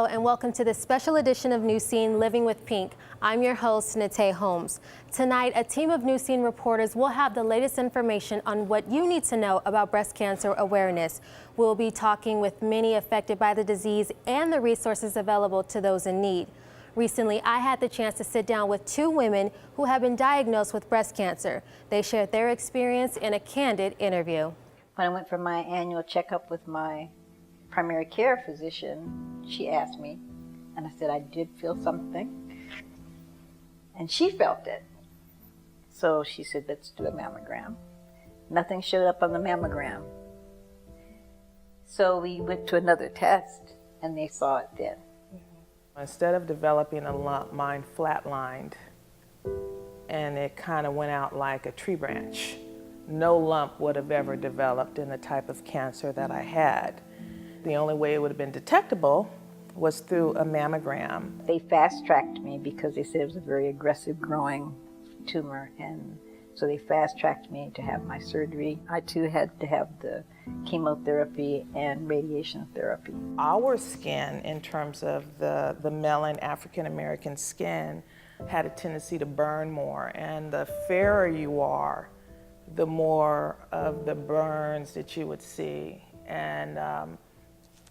and welcome to this special edition of Newscene Living with Pink. I'm your host, Nate Holmes. Tonight, a team of Newscene reporters will have the latest information on what you need to know about breast cancer awareness. We'll be talking with many affected by the disease and the resources available to those in need. Recently, I had the chance to sit down with two women who have been diagnosed with breast cancer. They shared their experience in a candid interview. When I went for my annual checkup with my primary care physician, she asked me, and I said I did feel something, and she felt it. So she said, let's do a mammogram. Nothing showed up on the mammogram. So we went to another test, and they saw it then. Instead of developing a lump, mine flatlined, and it kind of went out like a tree branch. No lump would have ever developed in the type of cancer that I had. The only way it would have been detectable was through a mammogram. They fast-tracked me because they said it was a very aggressive growing tumor, and so they fast-tracked me to have my surgery. I too had to have the chemotherapy and radiation therapy. Our skin, in terms of the melanin African-American skin, had a tendency to burn more, and the fairer you are, the more of the burns that you would see. And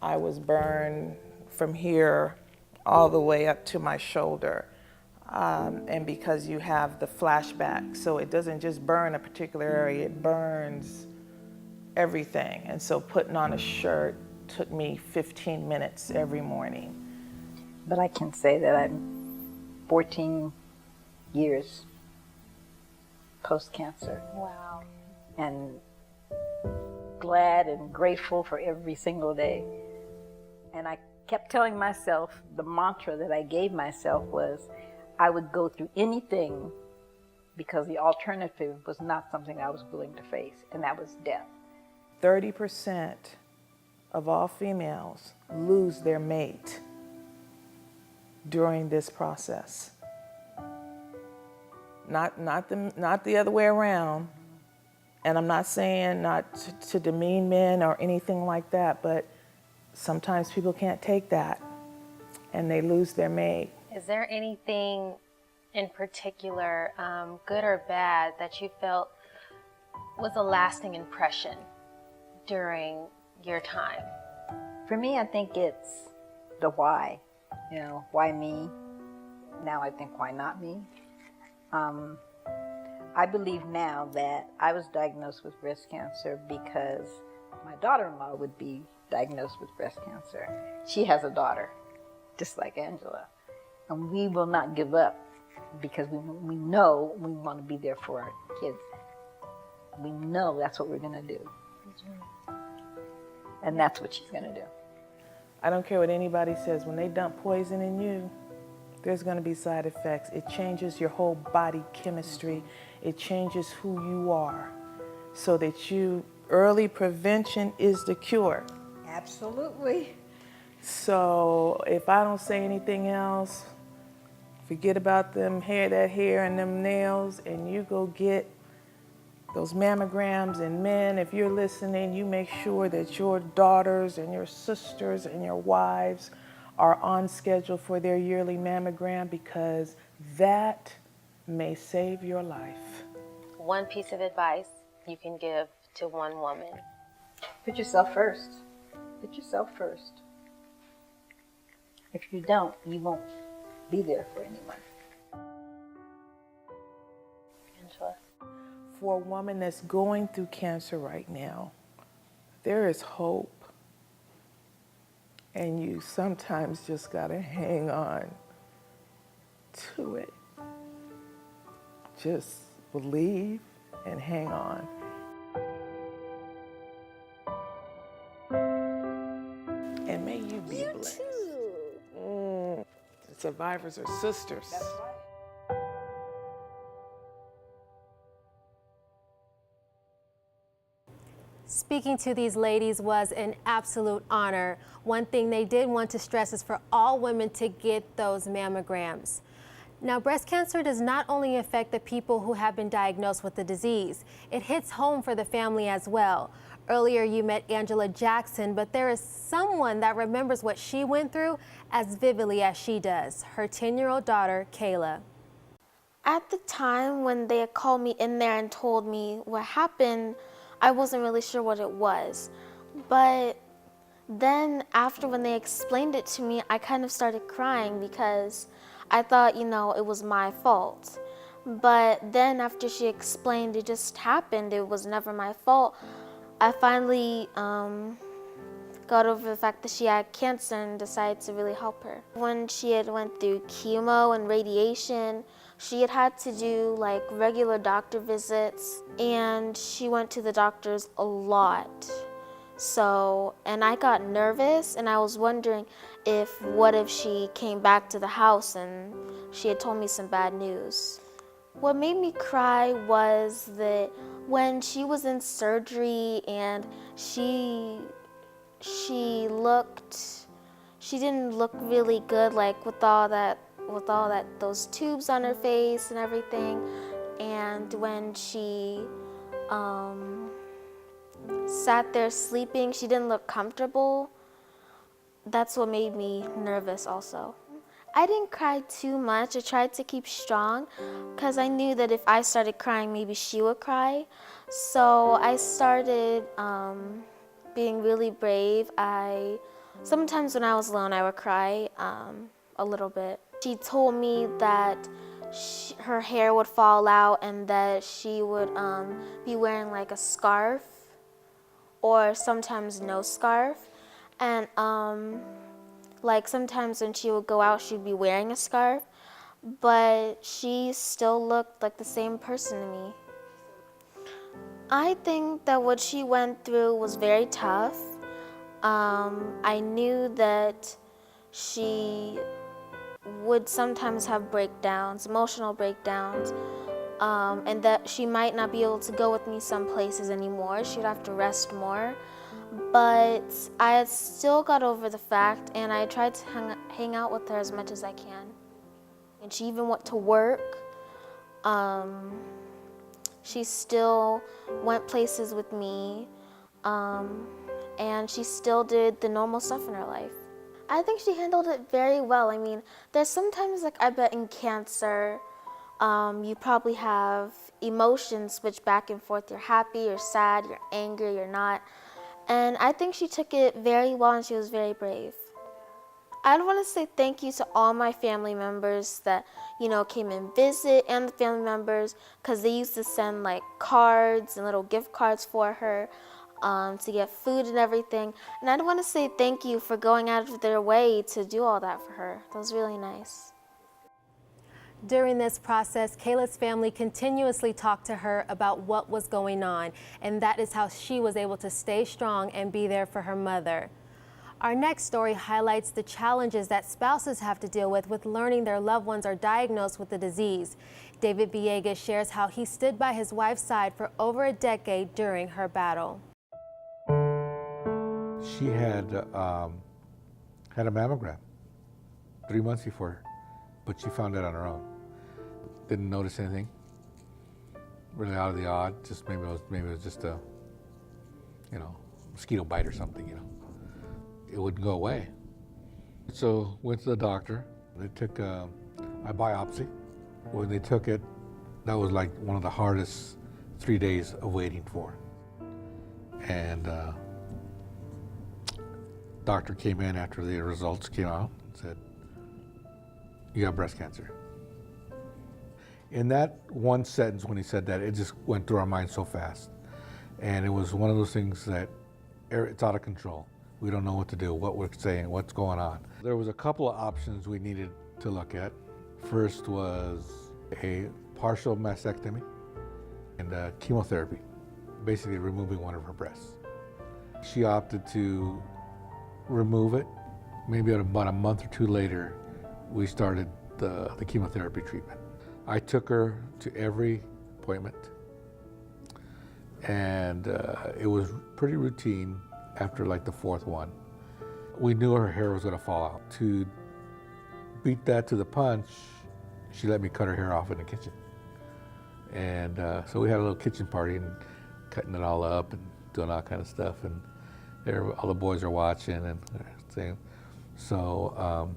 I was burned from here all the way up to my shoulder. And because you have the flashback, so it doesn't just burn a particular area, it burns everything. And so putting on a shirt took me 15 minutes every morning. But I can say that I'm 14 years post-cancer. Wow. And glad and grateful for every single day. And I kept telling myself, the mantra that I gave myself was, I would go through anything because the alternative was not something I was willing to face, and that was death. 30% of all females lose their mate during this process. Not the other way around. And I'm not saying not to demean men or anything like that, but sometimes people can't take that and they lose their mate. Is there anything in particular, good or bad, that you felt was a lasting impression during your time? For me, I think it's the why. You know, why me? Now I think, why not me? I believe now that I was diagnosed with breast cancer because my daughter-in-law would be diagnosed with breast cancer. She has a daughter, just like Angela. And we will not give up because we know we want to be there for our kids. We know that's what we're going to do. And that's what she's going to do. I don't care what anybody says, when they dump poison in you, there's going to be side effects. It changes your whole body chemistry. It changes who you are, so that early prevention is the cure. Absolutely. So if I don't say anything else, forget about that hair and them nails, and you go get those mammograms. And men, if you're listening, you make sure that your daughters and your sisters and your wives are on schedule for their yearly mammogram, because that may save your life. One piece of advice you can give to one woman. Put yourself first. Put yourself first. If you don't, you won't be there for anyone. Angela. For a woman that's going through cancer right now, there is hope. And you sometimes just gotta hang on to it. Just believe and hang on. And may you be blessed. The survivors are sisters. That's right. Speaking to these ladies was an absolute honor. One thing they did want to stress is for all women to get those mammograms. Now, breast cancer does not only affect the people who have been diagnosed with the disease, it hits home for the family as well. Earlier, you met Angela Jackson, but there is someone that remembers what she went through as vividly as she does, her 10-year-old daughter, Kayla. At the time when they had called me in there and told me what happened, I wasn't really sure what it was. But then after when they explained it to me, I kind of started crying because I thought, it was my fault. But then after she explained it just happened, it was never my fault, I finally got over the fact that she had cancer and decided to really help her. When she had went through chemo and radiation, she had to do like regular doctor visits, and she went to the doctors a lot. And I got nervous, and I was wondering what if she came back to the house and she had told me some bad news. What made me cry was that when she was in surgery and she didn't look really good, like with all that those tubes on her face and everything. And when she sat there sleeping, she didn't look comfortable. That's what made me nervous also. I didn't cry too much. I tried to keep strong because I knew that if I started crying, maybe she would cry. So I started being really brave. Sometimes when I was alone, I would cry a little bit. She told me that her hair would fall out and that she would be wearing like a scarf or sometimes no scarf. And like sometimes when she would go out, she'd be wearing a scarf, but she still looked like the same person to me. I think that what she went through was very tough. I knew that she would sometimes have breakdowns, emotional breakdowns, and that she might not be able to go with me some places anymore. She'd have to rest more. But I had still got over the fact, and I tried to hang out with her as much as I can. And she even went to work. She still went places with me, and she still did the normal stuff in her life. I think she handled it very well. I mean, there's sometimes, like, I bet in cancer, you probably have emotions switch back and forth. You're happy, you're sad, you're angry, you're not. And I think she took it very well, and she was very brave. I'd want to say thank you to all my family members that, came and visit, and the family members, because they used to send like cards and little gift cards for her to get food and everything. And I'd want to say thank you for going out of their way to do all that for her. That was really nice. During this process, Kayla's family continuously talked to her about what was going on, and that is how she was able to stay strong and be there for her mother. Our next story highlights the challenges that spouses have to deal with learning their loved ones are diagnosed with the disease. David Villegas shares how he stood by his wife's side for over a decade during her battle. She had a mammogram 3 months before, but she found it on her own. Didn't notice anything really out of the odd. Just maybe it was just a mosquito bite or something. It wouldn't go away. So went to the doctor. They took a biopsy. When they took it, that was like one of the hardest 3 days of waiting for. And doctor came in after the results came out and said, "You have breast cancer." In that one sentence, when he said that, it just went through our minds so fast. And it was one of those things that it's out of control. We don't know what to do, what we're saying, what's going on. There was a couple of options we needed to look at. First was a partial mastectomy and chemotherapy, basically removing one of her breasts. She opted to remove it. Maybe about a month or two later, we started the chemotherapy treatment. I took her to every appointment, and it was pretty routine after like the fourth one. We knew her hair was gonna fall out. To beat that to the punch, she let me cut her hair off in the kitchen. And so we had a little kitchen party and cutting it all up and doing all kind of stuff, and all the boys are watching and everything. So,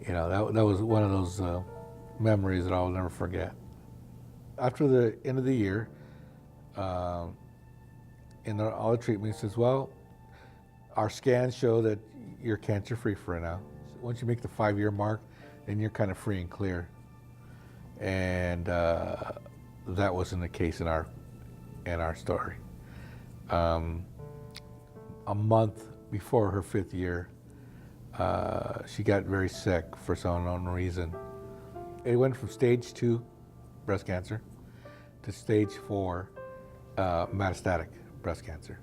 you know, that was one of those memories that I'll never forget. After the end of the year, in all the treatment, he says, well, our scans show that you're cancer-free for now. Once you make the 5-year mark, then you're kind of free and clear. And that wasn't the case in our story. A month before her 5th year, she got very sick for some unknown reason. It went from stage 2 breast cancer to stage 4 metastatic breast cancer.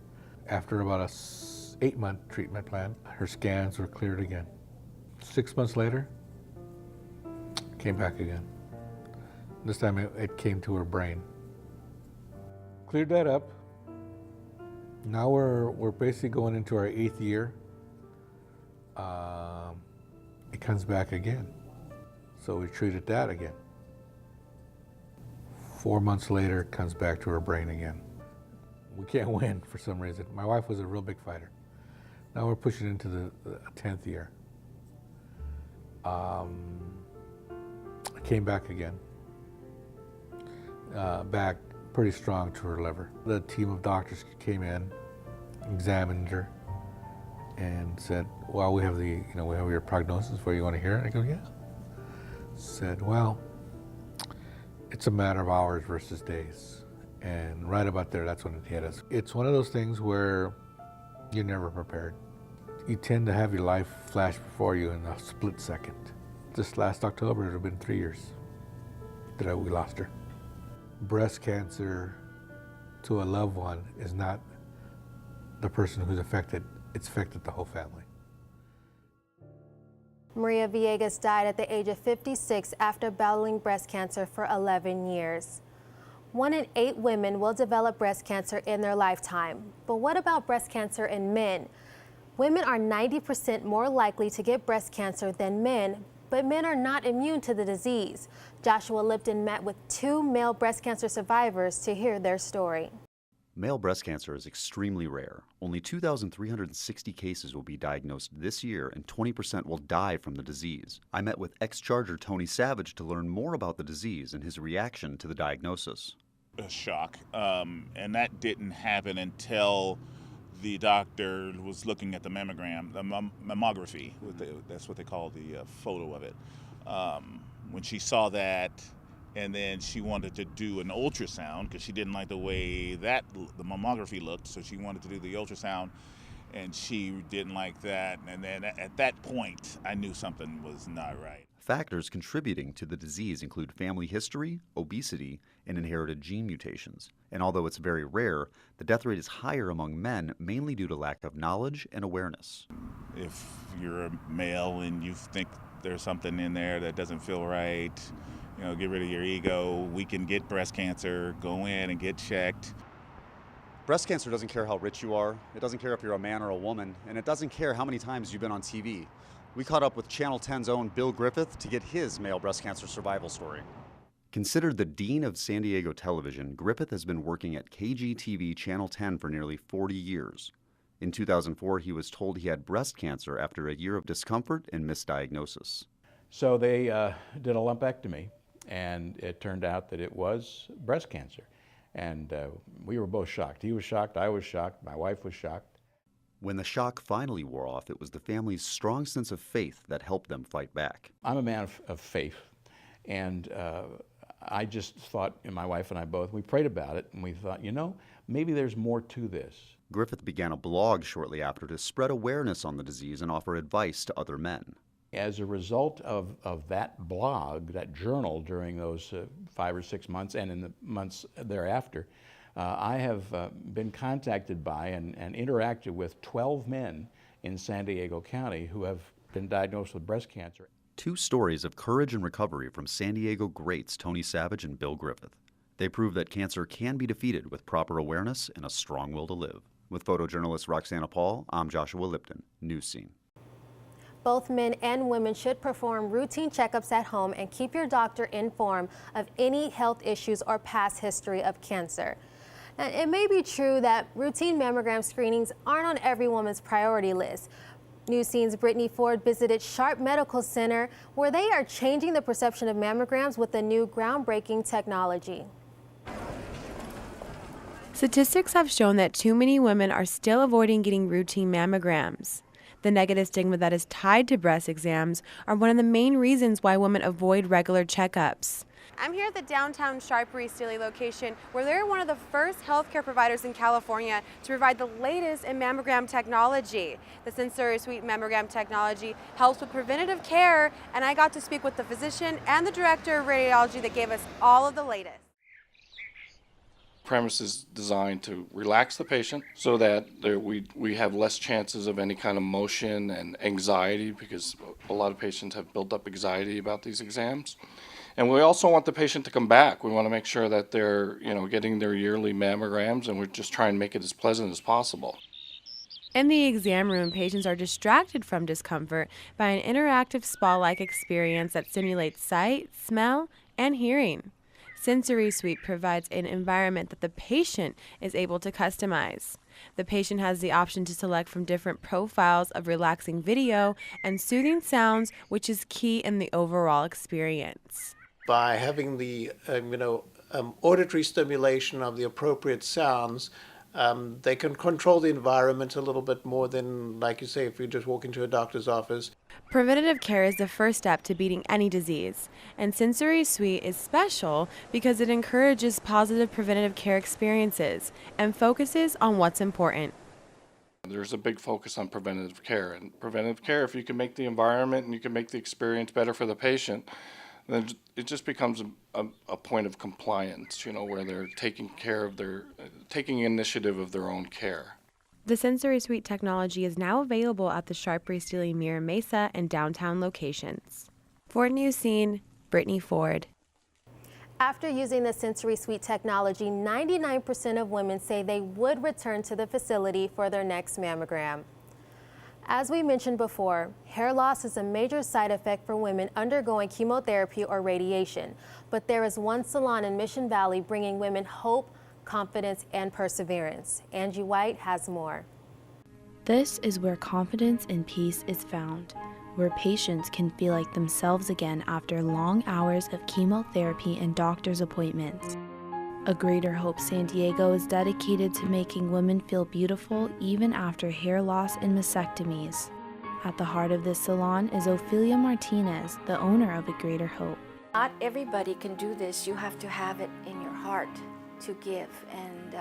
After about a 8-month treatment plan, her scans were cleared again. 6 months later, it came back again. This time it came to her brain. Cleared that up. Now we're basically going into our 8th year. It comes back again. So we treated that again. 4 months later, it comes back to her brain again. We can't win for some reason. My wife was a real big fighter. Now we're pushing into the 10th year. It came back again. Back pretty strong to her liver. The team of doctors came in, examined her, and said, well, we have your prognosis for you. You want to hear it? I go, yeah. Said, well, it's a matter of hours versus days. And right about there, that's when it hit us. It's one of those things where you're never prepared. You tend to have your life flash before you in a split second. This last October, it would have been 3 years that we lost her. Breast cancer to a loved one is not the person who's affected, it's affected the whole family. Maria Villegas died at the age of 56 after battling breast cancer for 11 years. 1 in 8 women will develop breast cancer in their lifetime. But what about breast cancer in men? Women are 90% more likely to get breast cancer than men, but men are not immune to the disease. Joshua Lipton met with 2 male breast cancer survivors to hear their story. Male breast cancer is extremely rare. Only 2,360 cases will be diagnosed this year, and 20% will die from the disease. I met with ex-Charger Tony Savage to learn more about the disease and his reaction to the diagnosis. A shock, and that didn't happen until the doctor was looking at the mammogram, the mammography. That's what they call the photo of it. When she saw that, and then she wanted to do an ultrasound because she didn't like the way that the mammography looked, so she wanted to do the ultrasound, and she didn't like that. And then at that point, I knew something was not right. Factors contributing to the disease include family history, obesity, and inherited gene mutations. And although it's very rare, the death rate is higher among men, mainly due to lack of knowledge and awareness. If you're a male and you think there's something in there that doesn't feel right, get rid of your ego. We can get breast cancer, go in and get checked. Breast cancer doesn't care how rich you are, it doesn't care if you're a man or a woman, and it doesn't care how many times you've been on TV. We caught up with Channel 10's own Bill Griffith to get his male breast cancer survival story. Considered the dean of San Diego television, Griffith has been working at KGTV Channel 10 for nearly 40 years. In 2004, he was told he had breast cancer after a year of discomfort and misdiagnosis. So they did a lumpectomy, and it turned out that it was breast cancer. And we were both shocked. He was shocked, I was shocked, my wife was shocked. When the shock finally wore off, it was the family's strong sense of faith that helped them fight back. I'm a man of faith, and I just thought, and my wife and I both, we prayed about it, and we thought, maybe there's more to this. Griffith began a blog shortly after to spread awareness on the disease and offer advice to other men. As a result of that blog, that journal during those 5 or 6 months and in the months thereafter, I have been contacted by and interacted with 12 men in San Diego County who have been diagnosed with breast cancer. 2 stories of courage and recovery from San Diego greats Tony Savage and Bill Griffith. They prove that cancer can be defeated with proper awareness and a strong will to live. With photojournalist Roxana Paul, I'm Joshua Lipton, Newscene. Both men and women should perform routine checkups at home and keep your doctor informed of any health issues or past history of cancer. And it may be true that routine mammogram screenings aren't on every woman's priority list. Newscene's Brittany Ford visited Sharp Medical Center, where they are changing the perception of mammograms with a new groundbreaking technology. Statistics have shown that too many women are still avoiding getting routine mammograms. The negative stigma that is tied to breast exams are one of the main reasons why women avoid regular checkups. I'm here at the downtown Sharp Steele location, where they're one of the first healthcare providers in California to provide the latest in mammogram technology. The Sensory Suite mammogram technology helps with preventative care, and I got to speak with the physician and the director of radiology that gave us all of the latest. Premise is designed to relax the patient so that we have less chances of any kind of motion and anxiety, because a lot of patients have built up anxiety about these exams. And we also want the patient to come back. We want to make sure that they're getting their yearly mammograms, and we're just trying to make it as pleasant as possible. In the exam room, patients are distracted from discomfort by an interactive spa-like experience that simulates sight, smell, and hearing. Sensory Suite provides an environment that the patient is able to customize. The patient has the option to select from different profiles of relaxing video and soothing sounds, which is key in the overall experience. By having the auditory stimulation of the appropriate sounds, they can control the environment a little bit more than, like you say, if you just walk into a doctor's office. Preventative care is the first step to beating any disease, and Sensory Suite is special because it encourages positive preventative care experiences and focuses on what's important. There's a big focus on preventative care, and preventative care, if you can make the environment and you can make the experience better for the patient, then it just becomes a point of compliance, where they're taking initiative of their own care. The Sensory Suite technology is now available at the Sharp Steele, Mira Mesa, and downtown locations. For Newscene, Brittany Ford. After using the Sensory Suite technology, 99% of women say they would return to the facility for their next mammogram. As we mentioned before, hair loss is a major side effect for women undergoing chemotherapy or radiation. But there is one salon in Mission Valley bringing women hope, confidence, and perseverance. Angie White has more. This is where confidence and peace is found, where patients can feel like themselves again after long hours of chemotherapy and doctor's appointments. A Greater Hope San Diego is dedicated to making women feel beautiful even after hair loss and mastectomies. At the heart of this salon is Ophelia Martinez, the owner of A Greater Hope. Not everybody can do this. You have to have it in your heart to give, and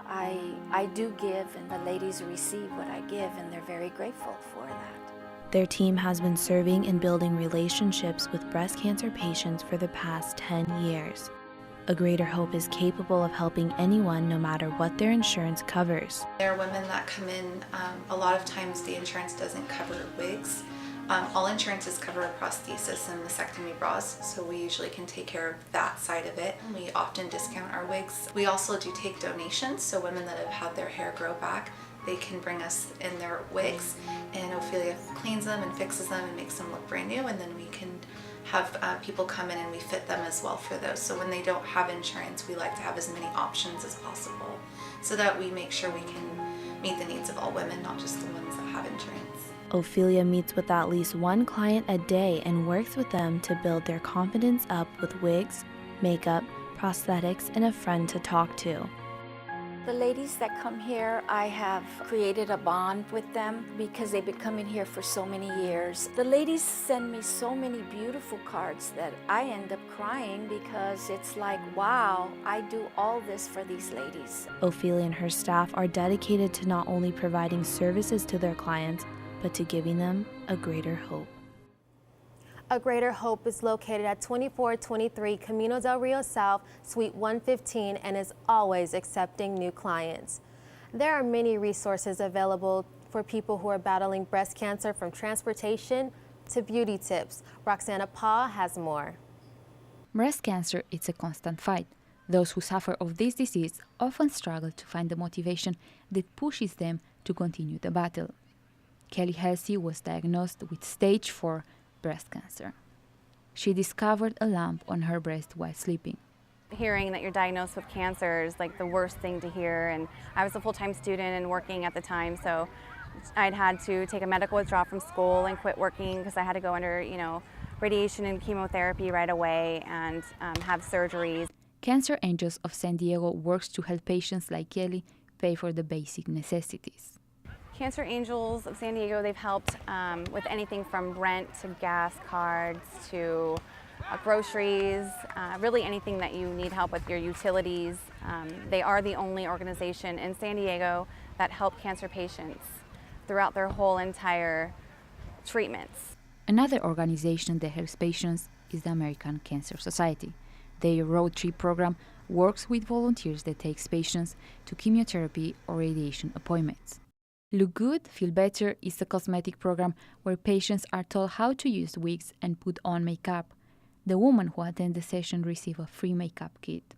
I do give, and the ladies receive what I give, and they're very grateful for that. Their team has been serving and building relationships with breast cancer patients for the past 10 years. A Greater Hope is capable of helping anyone no matter what their insurance covers. There are women that come in, a lot of times the insurance doesn't cover wigs. All insurances cover prosthesis and mastectomy bras, so we usually can take care of that side of it. We often discount our wigs. We also do take donations, so women that have had their hair grow back, they can bring us in their wigs, and Ophelia cleans them and fixes them and makes them look brand new, and then we can have people come in and we fit them as well for those. So when they don't have insurance, we like to have as many options as possible so that we make sure we can meet the needs of all women, not just the ones that have insurance. Ophelia meets with at least one client a day and works with them to build their confidence up with wigs, makeup, prosthetics, and a friend to talk to. The ladies that come here, I have created a bond with them because they've been coming here for so many years. The ladies send me so many beautiful cards that I end up crying because it's like, wow, I do all this for these ladies. Ophelia and her staff are dedicated to not only providing services to their clients, but to giving them a greater hope. A Greater Hope is located at 2423 Camino del Rio South, Suite 115, and is always accepting new clients. There are many resources available for people who are battling breast cancer, from transportation to beauty tips. Roxana Pa has more. Breast cancer is a constant fight. Those who suffer of this disease often struggle to find the motivation that pushes them to continue the battle. Kelly Halsey was diagnosed with stage 4 breast cancer. She discovered a lump on her breast while sleeping. hearing that you're diagnosed with cancer is like the worst thing to hear. And I was a full-time student and working at the time, so I'd had to take a medical withdrawal from school and quit working because I had to go under, radiation and chemotherapy right away and have surgeries. Cancer Angels of San Diego works to help patients like Kelly pay for the basic necessities. Cancer Angels of San Diego, they've helped with anything from rent to gas cards to groceries, really anything that you need help with your utilities. They are the only organization in San Diego that help cancer patients throughout their whole entire treatments. Another organization that helps patients is the American Cancer Society. Their road trip program works with volunteers that takes patients to chemotherapy or radiation appointments. Look Good, Feel Better is a cosmetic program where patients are told how to use wigs and put on makeup. The women who attend the session receive a free makeup kit.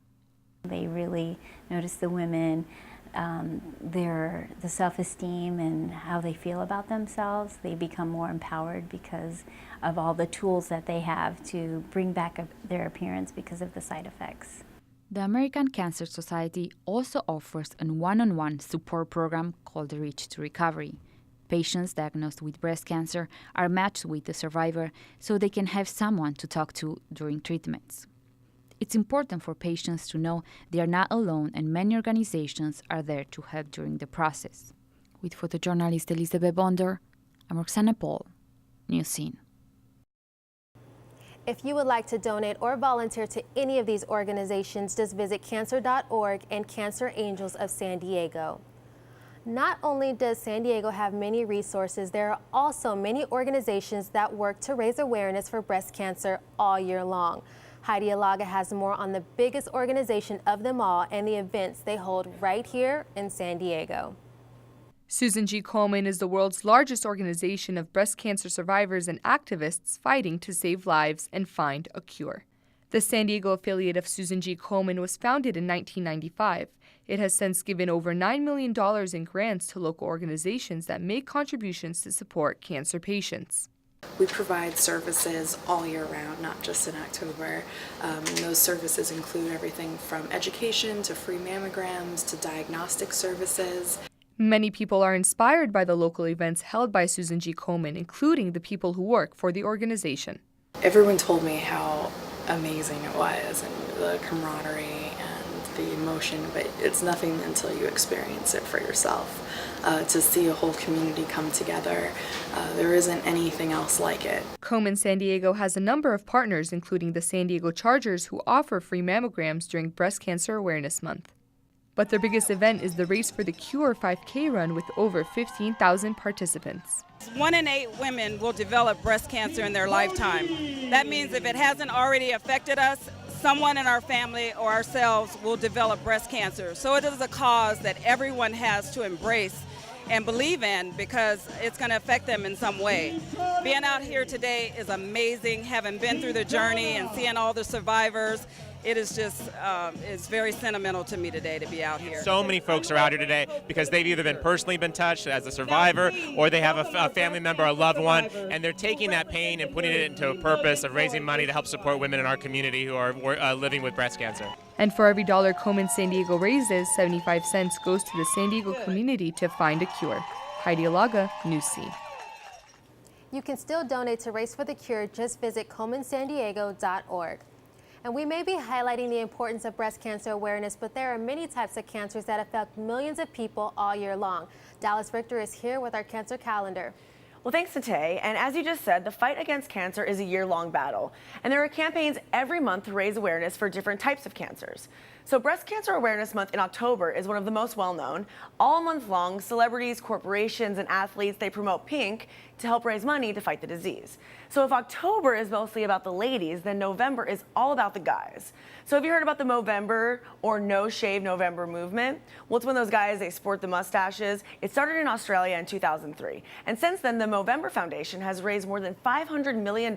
They really notice the women, the self-esteem and how they feel about themselves. They become more empowered because of all the tools that they have to bring back their appearance because of the side effects. The American Cancer Society also offers a one-on-one support program called the Reach to Recovery. Patients diagnosed with breast cancer are matched with the survivor so they can have someone to talk to during treatments. It's important for patients to know they are not alone and many organizations are there to help during the process. With photojournalist Elizabeth Bonder, I'm Roxana Paul, Newscene. If you would like to donate or volunteer to any of these organizations, just visit cancer.org and Cancer Angels of San Diego. Not only does San Diego have many resources, there are also many organizations that work to raise awareness for breast cancer all year long. Heidi Alaga has more on the biggest organization of them all and the events they hold right here in San Diego. Susan G. Komen is the world's largest organization of breast cancer survivors and activists fighting to save lives and find a cure. The San Diego affiliate of Susan G. Komen was founded in 1995. It has since given over $9 million in grants to local organizations that make contributions to support cancer patients. We provide services all year round, not just in October. Those services include everything from education to free mammograms to diagnostic services. Many people are inspired by the local events held by Susan G. Komen, including the people who work for the organization. Everyone told me how amazing it was and the camaraderie and the emotion, but it's nothing until you experience it for yourself. To see a whole community come together, there isn't anything else like it. Komen San Diego has a number of partners, including the San Diego Chargers, who offer free mammograms during Breast Cancer Awareness Month. But their biggest event is the Race for the Cure 5K run with over 15,000 participants. 1 in 8 women will develop breast cancer in their lifetime. That means if it hasn't already affected us, someone in our family or ourselves will develop breast cancer. So it is a cause that everyone has to embrace and believe in because it's going to affect them in some way. Being out here today is amazing, having been through the journey and seeing all the survivors. It is just, it's very sentimental to me today to be out here. So many folks are out here today because they've either personally been touched as a survivor or they have a family member, a loved one, and they're taking that pain and putting it into a purpose of raising money to help support women in our community who are living with breast cancer. And for every dollar Komen San Diego raises, 75 cents goes to the San Diego community to find a cure. Heidi Alaga, Newscene. You can still donate to Race for the Cure. Just visit KomenSanDiego.org. And we may be highlighting the importance of breast cancer awareness, but there are many types of cancers that affect millions of people all year long. Dallas Richter is here with our cancer calendar. Well, thanks, Tay. And as you just said, the fight against cancer is a year-long battle. And there are campaigns every month to raise awareness for different types of cancers. So Breast Cancer Awareness Month in October is one of the most well-known. All month long, celebrities, corporations, and athletes, they promote pink to help raise money to fight the disease. So if October is mostly about the ladies, then November is all about the guys. So have you heard about the Movember or No Shave November movement? Well, it's when those guys, they sport the mustaches. It started in Australia in 2003. And since then, the Movember Foundation has raised more than $500 million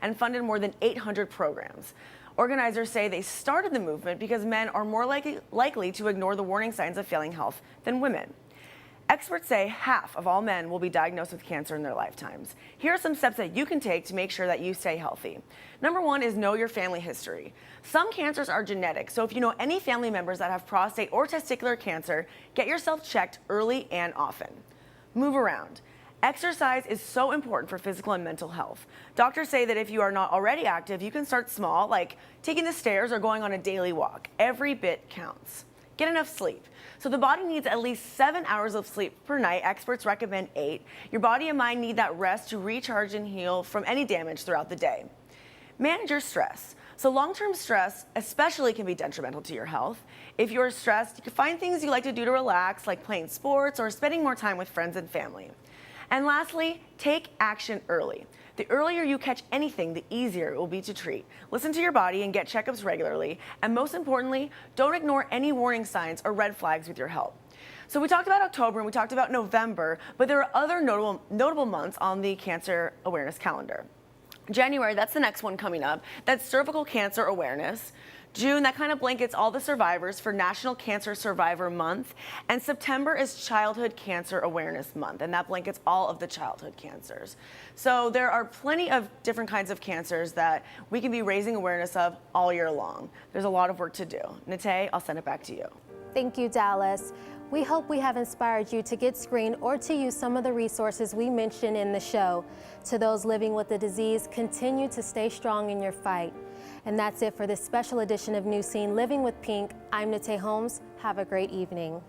and funded more than 800 programs. Organizers say they started the movement because men are more likely to ignore the warning signs of failing health than women. Experts say half of all men will be diagnosed with cancer in their lifetimes. Here are some steps that you can take to make sure that you stay healthy. Number one is know your family history. Some cancers are genetic, so if you know any family members that have prostate or testicular cancer, get yourself checked early and often. Move around. Exercise is so important for physical and mental health. Doctors say that if you are not already active, you can start small, like taking the stairs or going on a daily walk. Every bit counts. Get enough sleep. So the body needs at least 7 hours of sleep per night. Experts recommend 8. Your body and mind need that rest to recharge and heal from any damage throughout the day. Manage your stress. So long-term stress especially can be detrimental to your health. If you're stressed, you can find things you like to do to relax, like playing sports or spending more time with friends and family. And lastly, take action early. The earlier you catch anything, the easier it will be to treat. Listen to your body and get checkups regularly. And most importantly, don't ignore any warning signs or red flags with your health. So we talked about October and we talked about November, but there are other notable months on the cancer awareness calendar. January, that's the next one coming up. That's cervical cancer awareness. June, that kind of blankets all the survivors for National Cancer Survivor Month. And September is Childhood Cancer Awareness Month, and that blankets all of the childhood cancers. So there are plenty of different kinds of cancers that we can be raising awareness of all year long. There's a lot of work to do. Nate, I'll send it back to you. Thank you, Dallas. We hope we have inspired you to get screened or to use some of the resources we mentioned in the show. To those living with the disease, continue to stay strong in your fight. And that's it for this special edition of Newscene Living with Pink. I'm Nate Holmes. Have a great evening.